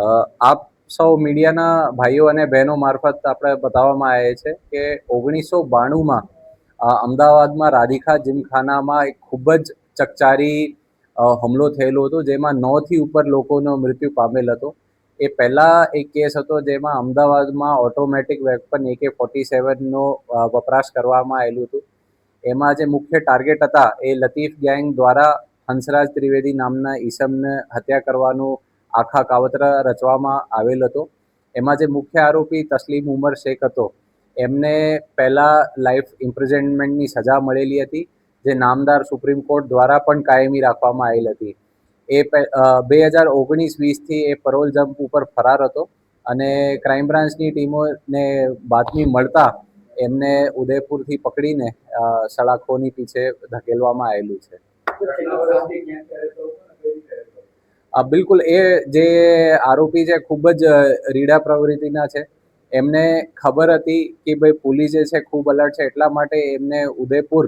આપ સૌ મીડિયાના ભાઈઓ અને બહેનો મારફત આપણે બતાવવામાં આવે છે કે 1992માં અમદાવાદમાં રાધિકા જીમખાનામાં એક ખૂબ જ ચકચારી હુમલો થયેલો હતો, જેમાં 9થી ઉપર લોકોનો મૃત્યુ પામેલ હતો. એ પહેલાં એક કેસ હતો જેમાં અમદાવાદમાં ઓટોમેટિક વેપન AK-47નો વપરાશ કરવામાં આવેલું હતું. એમાં જે મુખ્ય ટાર્ગેટ હતા એ લતીફ ગેંગ દ્વારા હંસરાજ ત્રિવેદી નામના ઈસમને હત્યા કરવાનું આખા કાવતરા રચવામાં આવેલ હતો. એમાં જે મુખ્ય આરોપી તસ્લીમ ઉમર શેખ હતો, એમને પહેલાં લાઈફ ઇમ્પ્રિઝનમેન્ટની સજા મળેલી હતી, જે નામદાર સુપ્રીમ કોર્ટ દ્વારા પણ કાયમી રાખવામાં આવેલ હતી. એ 2019-20થી એ પરોલ જમ્પ ઉપર ફરાર હતો અને ક્રાઇમ બ્રાન્ચની ટીમોને બાતમી મળતા એમને ઉદયપુરથી પકડીને સલાખોની પીછે ધકેલવામાં આવેલું છે. બિલકુલ, એ જે આરોપી છે ખૂબ જ રીડા પ્રવૃત્તિના છે. એમને ખબર હતી કે ભાઈ પોલીસ જે છે ખૂબ અલર્ટ છે, એટલા માટે એમને ઉદયપુર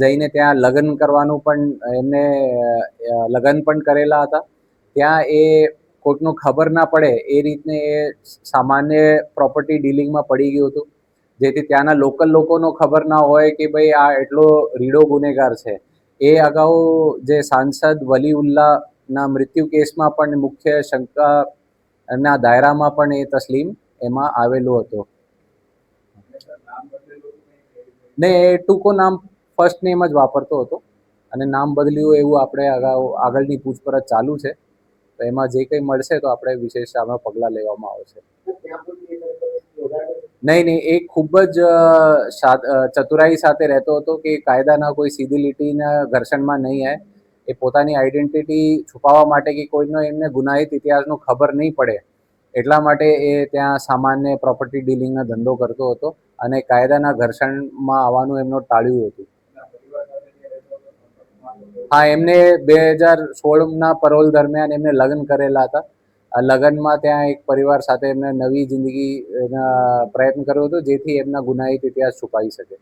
જઈને ત્યાં લગ્ન કરવાનું પણ એમને લગ્ન પણ કરેલા હતા. ત્યાં એ કોઈકનો ખબર ના પડે એ રીતને એ સામાન્ય પ્રોપર્ટી ડીલિંગમાં પડી ગયું હતું, જેથી ત્યાંના લોકલ લોકોનો ખબર ના હોય કે ભાઈ આ એટલો રીડો ગુનેગાર છે. એ અગાઉ જે સાંસદ વલીઉલ્લાહના મૃત્યુ કેસમાં પણ મુખ્ય શંકાના દાયરામાં પણ એ તસ્લીમ એમાં આવેલો હતો. ને એ ટૂંકો નામ ફર્સ્ટ નેમ જ વાપરતો હતો અને નામ બદલ્યું એવું આપણે આગળની પૂછપરછ ચાલુ છે. તો એમાં જે કંઈ મળશે તો આપણે વિશેષ આમાં પગલાં લેવામાં આવશે. નહીં, એ ખૂબ જ ચતુરાઈ સાથે રહેતો હતો કે કાયદાના કોઈ સીધી લીટીના ઘર્ષણમાં નહીં આવે. એ પોતાની આઈડેન્ટિટી છુપાવવા માટે કે કોઈનો એમને ગુનાહિત ઇતિહાસનો ખબર નહીં પડે એટલા માટે એ ત્યાં સામાન્ય પ્રોપર્ટી ડીલિંગનો ધંધો કરતો હતો અને કાયદાના ઘર્ષણમાં આવવાનું એમનું ટાળ્યું હતું. હા, એમને 2016ના પરોલ દરમિયાન એમને લગ્ન કરેલા હતા. લગ્નમાં ત્યાં એક પરિવાર સાથે એમને નવી જિંદગી પ્રયત્ન કર્યો હતો, જેથી એમના ગુનાહિત ઇતિહાસ છુપાઈ શકે.